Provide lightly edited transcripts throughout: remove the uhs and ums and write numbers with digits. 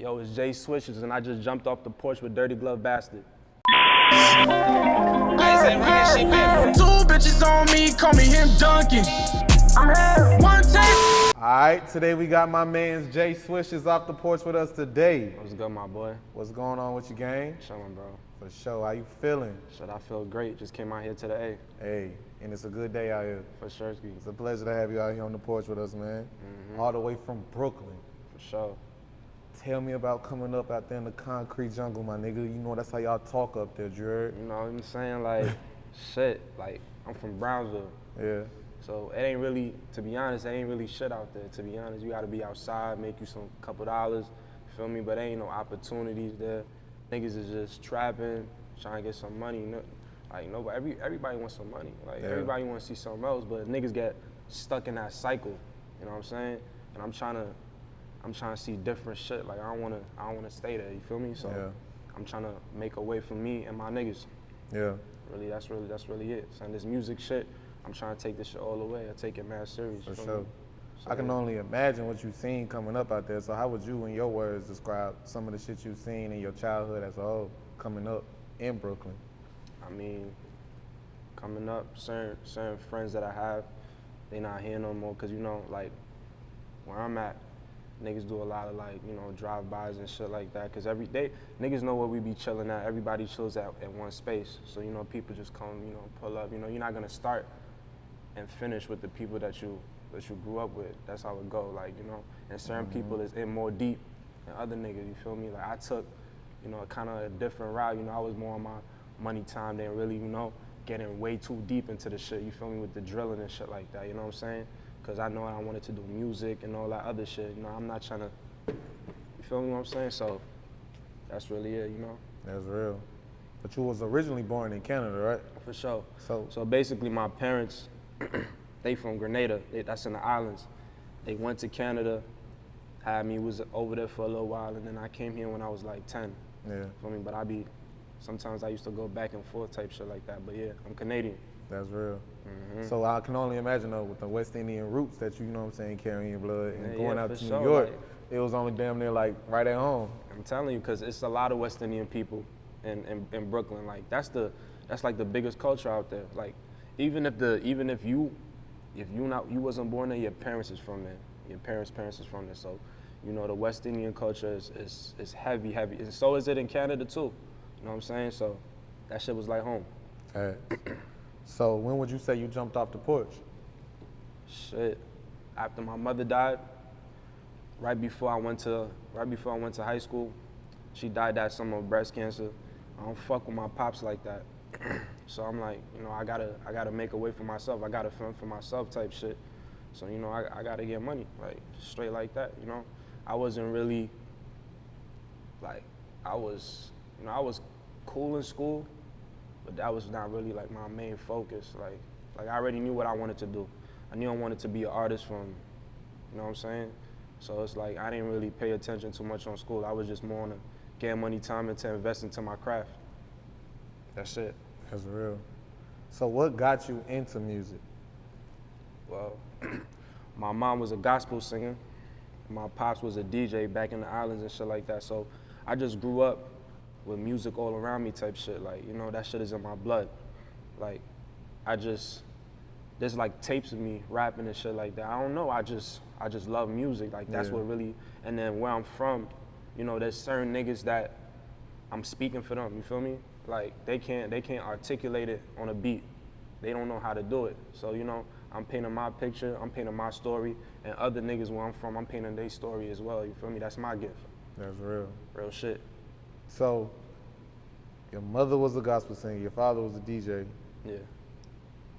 Yo, it's Jay Swishes, and I just jumped off the porch with Dirty Glove Bastard. Two bitches on me, call me him Duncan. I'm here. One take. All right, today we got my man's Jay Swishes off the porch with us today. What's good, my boy? What's going on with your gang? Chillin', bro. For sure, how you feeling? Shit, I feel great. Just came out here to the A. Hey, and it's a good day out here. For sure, It's a pleasure to have you out here on the porch with us, man. All the way from Brooklyn. For sure. Tell me about coming up out there in the concrete jungle, my nigga. You know that's how y'all talk up there, you heard? You know what I'm saying? Like, shit, like, I'm from Brownsville. Yeah. So it ain't really, to be honest, it ain't really shit out there. To be honest, you gotta be outside, make you some couple dollars, feel me? But there ain't no opportunities there. Niggas is just trapping, trying to get some money. Like, nobody, everybody wants some money. Like, everybody wants to see something else, but niggas get stuck in that cycle. You know what I'm saying? And I'm trying to see different shit. Like, I don't wanna stay there. You feel me? So I'm trying to make a way for me and my niggas. Yeah. Really, that's really it. So this music shit, I'm trying to take this shit all the way. I take it mad serious. For you feel sure. me? So, I can only imagine what you've seen coming up out there. So how would you, in your words, describe some of the shit you've seen in your childhood as a whole coming up in Brooklyn? I mean, coming up, certain friends that I have, they not here no more. Cause you know, like, where I'm at, niggas do a lot of like, you know, drive-bys and shit like that. Cause every day, niggas know where we be chilling at. Everybody chills at one space. So, you know, people just come, you know, pull up. You know, you're not gonna start and finish with the people that you grew up with. That's how it go, like, you know. And certain people is in more deep than other niggas, you feel me? Like, I took, you know, kind of a different route. You know, I was more on my money time than really, you know, getting way too deep into the shit, you feel me, with the drilling and shit like that, you know what I'm saying? Because I know I wanted to do music and all that other shit, you know, I'm not trying to, you feel me what I'm saying? So, that's really it, you know? That's real. But you was originally born in Canada, right? For sure. So basically my parents, they from Grenada, that's in the islands. They went to Canada, had me, was over there for a little while, and then I came here when I was like 10. Yeah. Feel me? But sometimes I used to go back and forth type shit like that, but yeah, I'm Canadian. That's real. So I can only imagine though, with the West Indian roots that you know what I'm saying, carrying your blood and going out to New York, like, it was only damn near like right at home. I'm telling you, because it's a lot of West Indian people in Brooklyn. Like that's like the biggest culture out there. Like even if you wasn't born there, your parents is from there. Your parents is from there. So, you know, the West Indian culture is heavy, and so is it in Canada too. You know what I'm saying? So that shit was like home. So when would you say you jumped off the porch? Shit, after my mother died, right before I went to high school, she died that summer of breast cancer. I don't fuck with my pops like that. So I'm like, you know, I gotta make a way for myself. I gotta fend for myself type shit. So, you know, I gotta get money, like straight like that, you know. I wasn't really, like, I was cool in school, but that was not really like my main focus. Like I already knew what I wanted to do. I knew I wanted to be an artist from, you know what I'm saying? So it's like I didn't really pay attention too much on school. I was just more on to get money time and to invest into my craft. That's it. That's real. So what got you into music? Well, my mom was a gospel singer. My pops was a DJ back in the islands and shit like that. So I just grew up with music all around me type shit. Like, you know, that shit is in my blood. Like, there's like tapes of me rapping and shit like that. I don't know, I just love music. Like, that's what really, and then where I'm from, you know, there's certain niggas that I'm speaking for them, you feel me? Like, they can't articulate it on a beat. They don't know how to do it. So, you know, I'm painting my picture, I'm painting my story, and other niggas where I'm from, I'm painting their story as well, you feel me? That's my gift. That's real. Real shit. So, your mother was a gospel singer, your father was a DJ. Yeah.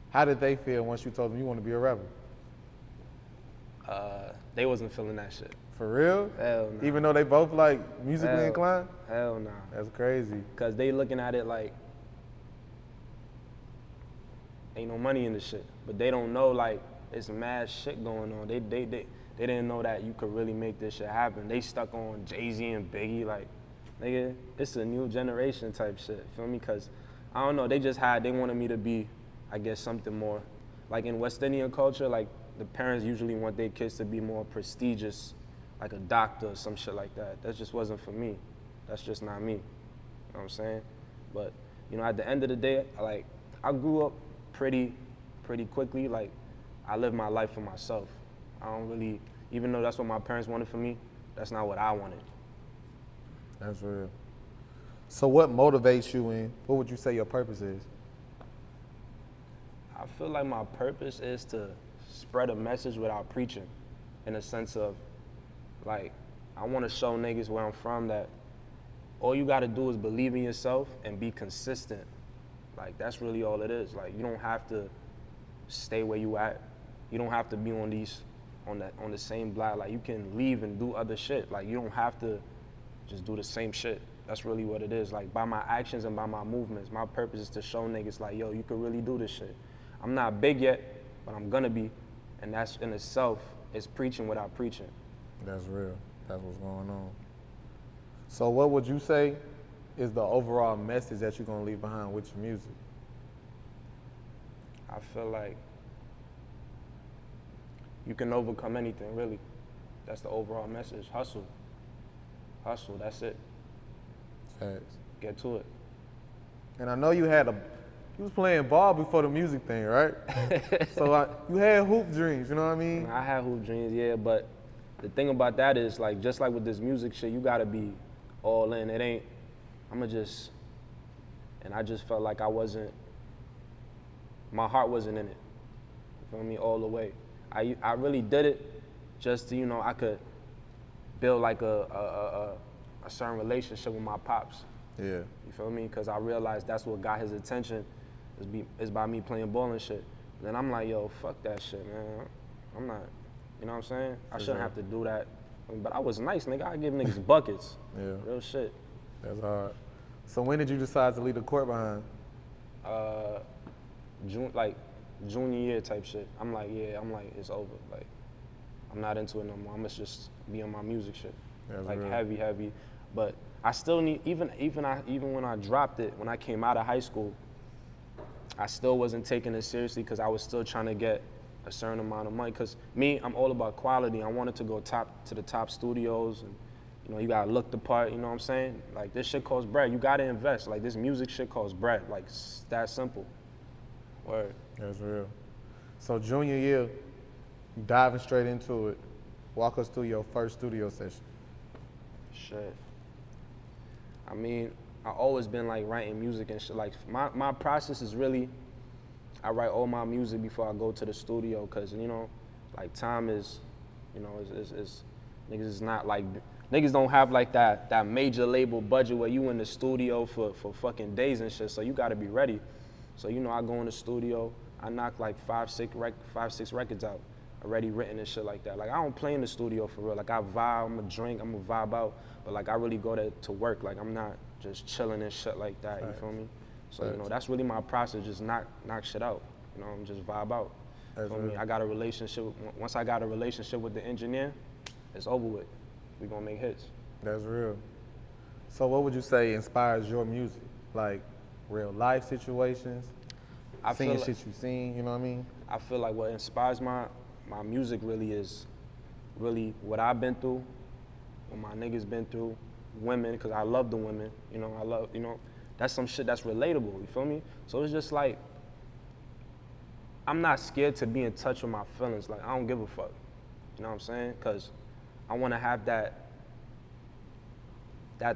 How did they feel once you told them you want to be a rapper? They wasn't feeling that shit. For real? Hell no. Even though they both like musically inclined? Hell no. That's crazy. Cause they looking at it like ain't no money in this shit. But they don't know like it's mad shit going on. They didn't know that you could really make this shit happen. They stuck on Jay-Z and Biggie, like, nigga, it's a new generation type shit, feel me? Cause I don't know, they wanted me to be, I guess, something more. Like in West Indian culture, like the parents usually want their kids to be more prestigious like a doctor or some shit like that. That just wasn't for me. That's just not me. You know what I'm saying? But, you know, at the end of the day, like, I grew up pretty quickly. Like, I lived my life for myself. I don't really, even though that's what my parents wanted for me, that's not what I wanted. That's real. So what motivates you, and what would you say your purpose is? I feel like my purpose is to spread a message without preaching, in a sense of, like, I want to show niggas where I'm from that all you got to do is believe in yourself and be consistent. Like, that's really all it is. Like, you don't have to stay where you at. You don't have to be on the same block. Like, you can leave and do other shit. Like, you don't have to just do the same shit. That's really what it is. Like, by my actions and by my movements, my purpose is to show niggas like, yo, you can really do this shit. I'm not big yet, but I'm gonna be. And that's in itself is preaching without preaching. That's real. That's what's going on. So what would you say is the overall message that you're gonna leave behind with your music? I feel like you can overcome anything, really. That's the overall message. Hustle. Hustle, that's it. Facts. Get to it. And I know you was playing ball before the music thing, right? So you had hoop dreams, you know what I mean? I had hoop dreams, yeah, but the thing about that is, like, just like with this music shit, you gotta be all in. It ain't, and I just felt like my heart wasn't in it. You feel me? All the way. I really did it just to, you know, I could build like a certain relationship with my pops. Yeah. You feel me? Because I realized that's what got his attention is by me playing ball and shit. Then I'm like, yo, fuck that shit, man. I'm not, you know what I'm saying? I shouldn't have to do that. But I was nice, nigga. I give niggas buckets. Yeah. Real shit. That's hard. So when did you decide to leave the court behind? Junior year type shit. I'm like, it's over. Like, I'm not into it no more. I must just be on my music shit. That's like real. heavy. But I still need, even when I dropped it, when I came out of high school, I still wasn't taking it seriously because I was still trying to get a certain amount of money. Because me, I'm all about quality. I wanted to go to the top studios, and you know, you gotta look the part. You know what I'm saying? Like, this shit costs bread. You gotta invest. Like, this music shit costs bread. Like, it's that simple. Word. That's real. So junior year, you diving straight into it. Walk us through your first studio session. Shit. I mean, I always been like writing music and shit. Like, my process is really, I write all my music before I go to the studio, cause you know, like, time is, you know, is niggas is not like, niggas don't have like that major label budget where you in the studio for fucking days and shit. So you gotta be ready. So, you know, I go in the studio, I knock like 5-6 records out, already written and shit like that. Like, I don't play in the studio for real. Like, I vibe, I'm gonna drink, I'm gonna vibe out, but like, I really go to work. Like, I'm not just chilling and shit like that, you feel me? So, you know, that's really my process, just knock shit out. You know, I'm just vibe out. Feel me? I got a relationship, once I got a relationship with the engineer, it's over with. We gonna make hits. That's real. So what would you say inspires your music? Like, real life situations, seeing shit you've seen, you know what I mean? I feel like what inspires my music really is really what I've been through, what my niggas been through, women, because I love the women, you know, that's some shit that's relatable, you feel me? So it's just like, I'm not scared to be in touch with my feelings. Like, I don't give a fuck, you know what I'm saying? Because I want to have that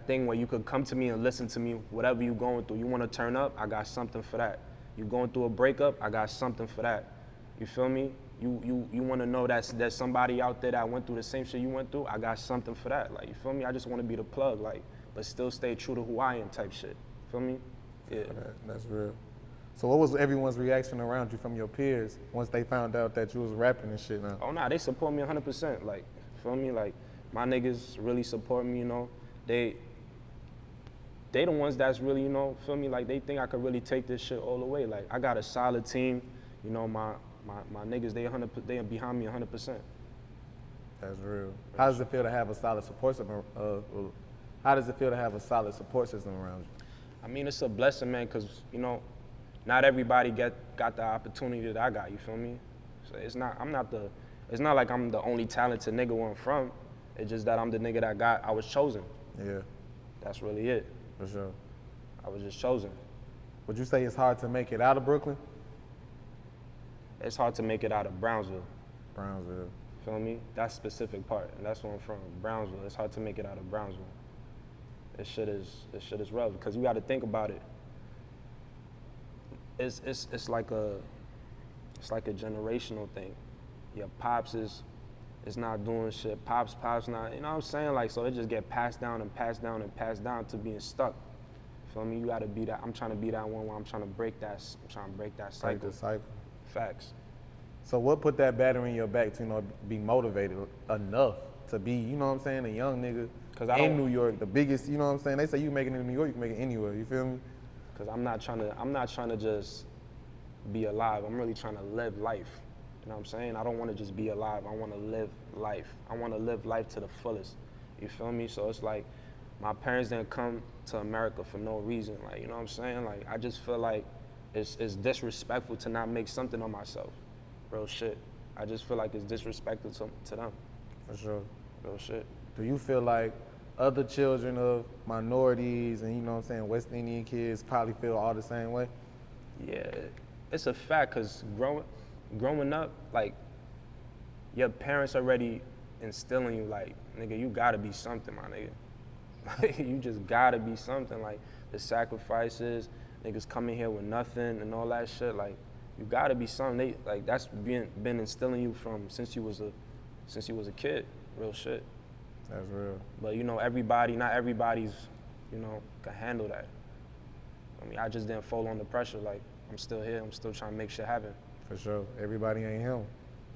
thing where you could come to me and listen to me, whatever you going through. You want to turn up, I got something for that. You going through a breakup, I got something for that. You feel me? You want to know that there's somebody out there that went through the same shit you went through, I got something for that. Like, you feel me? I just want to be the plug, like, but still stay true to who I am type shit. Feel me? Yeah. That's real. So what was everyone's reaction around you from your peers once they found out that you was rapping and shit now? Oh, nah, they support me 100%. Like, feel me? Like, my niggas really support me, you know. They the ones that's really, you know, feel me? Like, they think I could really take this shit all the way. Like, I got a solid team. You know, my niggas, they are behind me 100%. That's real. How does it feel to have a solid support system? How does it feel to have a solid support system around you? I mean, it's a blessing, man, because, you know, not everybody got the opportunity that I got, you feel me? So it's not like I'm the only talented nigga where I'm from. It's just that I'm the nigga I was chosen. Yeah. That's really it. For sure. I was just chosen. Would you say it's hard to make it out of Brooklyn? It's hard to make it out of Brownsville. Brownsville. Feel me? That specific part, and that's where I'm from, Brownsville. It's hard to make it out of Brownsville. This shit is rough, because you got to think about it. It's like a generational thing. Your pops is not doing shit. Pops not, you know what I'm saying? Like, so it just get passed down and passed down and passed down to being stuck. Feel me? You gotta be that. I'm trying to be that one where I'm trying to break that cycle. Break the cycle. Facts. So what put that battery in your back to, you know, be motivated enough to be, you know what I'm saying, a young nigga in New York, the biggest, you know what I'm saying? They say you can make it in New York, you can make it anywhere, you feel me? Because I'm not trying to just be alive. I'm really trying to live life. You know what I'm saying? I don't want to just be alive. I want to live life. I want to live life to the fullest. You feel me? So it's like my parents didn't come to America for no reason. Like, you know what I'm saying? Like, I just feel like it's disrespectful to not make something of myself. Real shit. I just feel like it's disrespectful to them. For sure. Real shit. Do you feel like other children of minorities and, you know what I'm saying, West Indian kids probably feel all the same way? Yeah, it's a fact, because growing up, like, your parents already instilling you, like, nigga, you gotta be something, my nigga. You just gotta be something. Like, the sacrifices, niggas coming here with nothing and all that shit, like, you gotta be something. Like, that's been instilling you from since you was a kid. Real shit. That's real. But, you know, not everybody's, you know, can handle that. I mean, I just didn't fall under pressure. Like, I'm still here. I'm still trying to make shit happen. For sure. Everybody ain't him.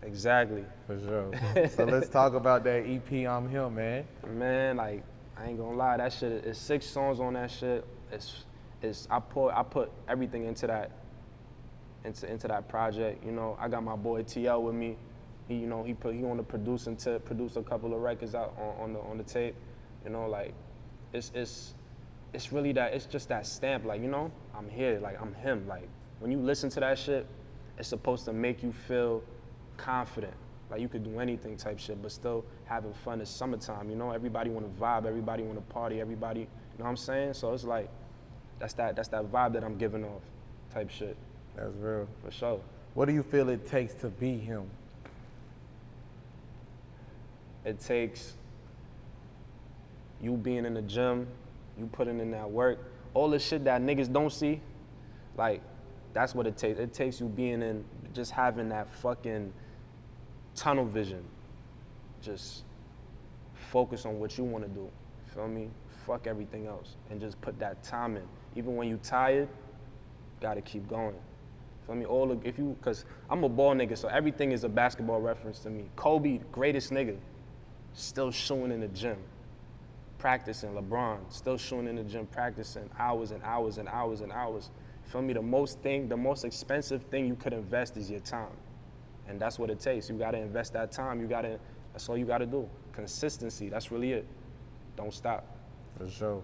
Exactly. For sure. So let's talk about that EP, I'm Him, man. Man, like, I ain't gonna lie, that shit is 6 songs on that shit. I put everything into that project. You know, I got my boy TL with me. He on the producing to produce a couple of records out on the tape. You know, like, it's really that, it's just that stamp, like, you know, I'm here, like, I'm him. Like, when you listen to that shit, it's supposed to make you feel confident, like you could do anything type shit, but still having fun. It's summertime, you know, everybody wanna vibe, everybody wanna party, everybody, you know what I'm saying? So it's like, that's that vibe that I'm giving off type shit. That's real. For sure. What do you feel it takes to be him? It takes you being in the gym, you putting in that work, all the shit that niggas don't see, like, that's what it takes. It takes you being in, just having that fucking tunnel vision. Just focus on what you want to do, feel me? Fuck everything else, and just put that time in. Even when you tired, gotta keep going. Feel me? Cause I'm a ball nigga, so everything is a basketball reference to me. Kobe, greatest nigga, still shooting in the gym, practicing. LeBron, still shooting in the gym, practicing hours and hours and hours and hours. Feel me? The most expensive thing you could invest is your time. And that's what it takes. You gotta invest that time. That's all you gotta do. Consistency, that's really it. Don't stop. For sure.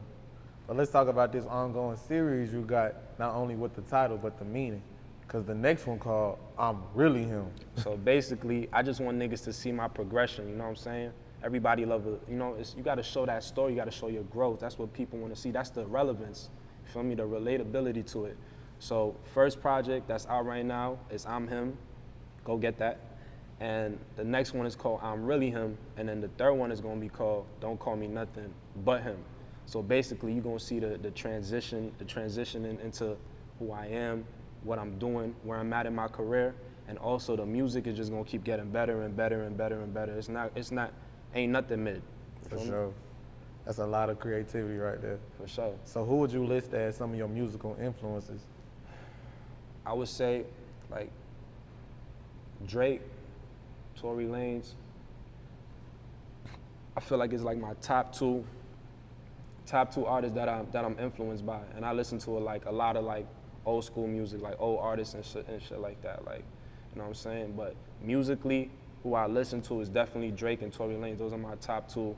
But let's talk about this ongoing series you got, not only with the title, but the meaning. Because the next one called, I'm Really Him. So basically, I just want niggas to see my progression, you know what I'm saying? Everybody love it, you know, you gotta show that story, you gotta show your growth. That's what people wanna see. That's the relevance, you feel me? The relatability to it. So first project that's out right now is I'm Him. Go get that. And the next one is called I'm Really Him. And then the third one is gonna be called Don't Call Me Nothing But Him. So basically you're gonna see the transition into who I am, what I'm doing, where I'm at in my career. And also the music is just gonna keep getting better and better and better and better. Ain't nothing mid. For sure. That's a lot of creativity right there. For sure. So who would you list as some of your musical influences? I would say, like, Drake, Tory Lanez. I feel like it's like my top two artists that I'm influenced by, and I listen to a lot of like old school music, like old artists and shit like that, like, you know what I'm saying? But musically, who I listen to is definitely Drake and Tory Lanez. Those are my top two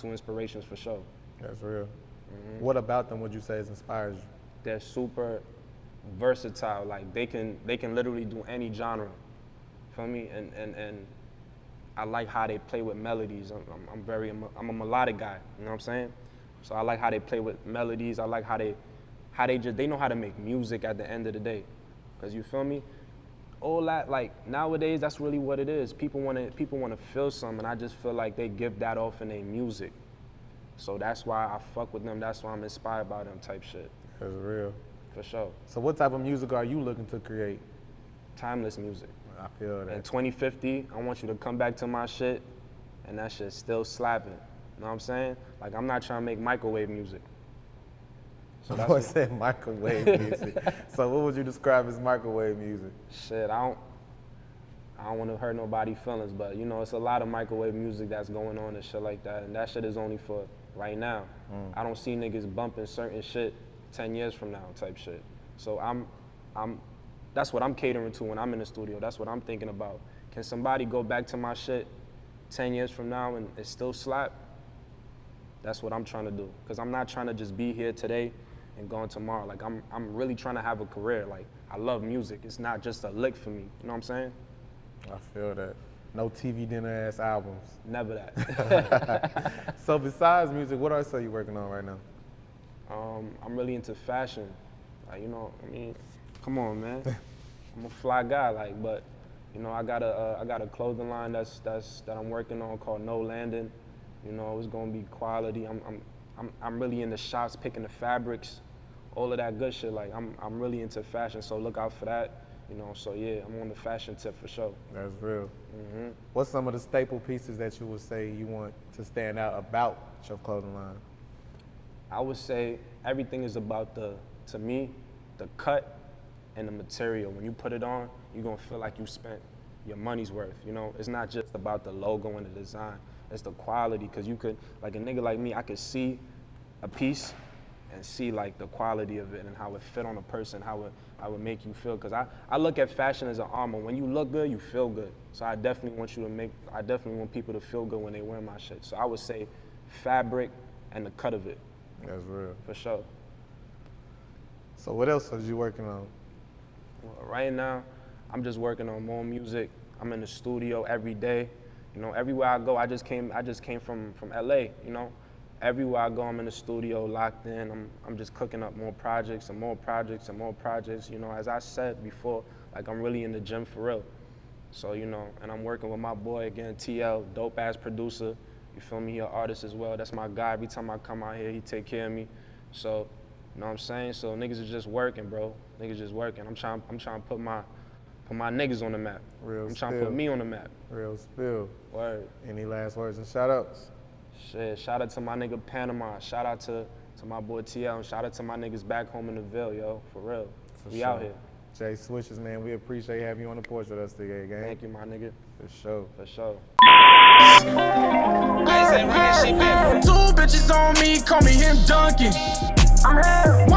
inspirations for sure. That's real. Mm-hmm. What about them would you say has inspired you? They're super versatile. Like they can literally do any genre. Feel me? And I like how they play with melodies. I'm a melodic guy, you know what I'm saying? So I like how they play with melodies. I like how they know how to make music at the end of the day. Cause you feel me? All that, like nowadays, that's really what it is. People wanna feel something, and I just feel like they give that off in their music. So that's why I fuck with them. That's why I'm inspired by them type shit. That's real. For sure. So what type of music are you looking to create? Timeless music. I feel that. In 2050, I want you to come back to my shit, and that shit's still slapping. You know what I'm saying? Like, I'm not trying to make microwave music. So that's what said microwave music. So what would you describe as microwave music? Shit, I don't want to hurt nobody's feelings, but you know, it's a lot of microwave music that's going on and shit like that, and that shit is only for right now. I don't see niggas bumping certain shit 10 years from now type shit. So that's what I'm catering to when I'm in the studio. That's what I'm thinking about. Can somebody go back to my shit 10 years from now and it still slap? That's what I'm trying to do. Cause I'm not trying to just be here today and gone tomorrow. Like I'm really trying to have a career. Like I love music. It's not just a lick for me. You know what I'm saying? I feel that. No TV dinner ass albums. Never that. So besides music, what else are you working on right now? I'm really into fashion. Like, you know, I mean, come on, man. I'm a fly guy, like, but you know, I got a clothing line that I'm working on called No Landing. You know, it's gonna be quality. I'm really in the shops picking the fabrics, all of that good shit. Like I'm really into fashion, so look out for that. You know, so yeah, I'm on the fashion tip for sure. That's real. What's some of the staple pieces that you would say you want to stand out about your clothing line? I would say everything is about to me, the cut and the material. When you put it on, you're gonna feel like you spent your money's worth. You know, it's not just about the logo and the design. It's the quality, cause you could, like a nigga like me, I could see a piece and see like the quality of it and how it fit on a person, how it make you feel. Cause I look at fashion as an armor. When you look good, you feel good. So I definitely want people to feel good when they wear my shit. So I would say fabric and the cut of it. That's real. For sure. So what else are you working on? Well, right now, I'm just working on more music. I'm in the studio every day. You know, everywhere I go, I just came from LA, you know. Everywhere I go, I'm in the studio, locked in. I'm just cooking up more projects and more projects and more projects. You know, as I said before, like I'm really in the gym for real. So, you know, and I'm working with my boy again, TL, dope ass producer. You feel me? He an artist as well. That's my guy. Every time I come out here, he take care of me. So, you know what I'm saying? So niggas is just working, bro. Niggas just working. I'm trying to put my niggas on the map. Real I'm trying to put me on the map. Real spill. Word. Any last words and shout outs? Shit, shout out to my nigga Panama. Shout out to my boy TL, and shout out to my niggas back home in the Ville, yo, for real. We out here. Jay Swishes, man, we appreciate having you on the porch with us today, gang. Thank you, my nigga. For sure. For sure. Two bitches on me, call me him Duncan. I'm here.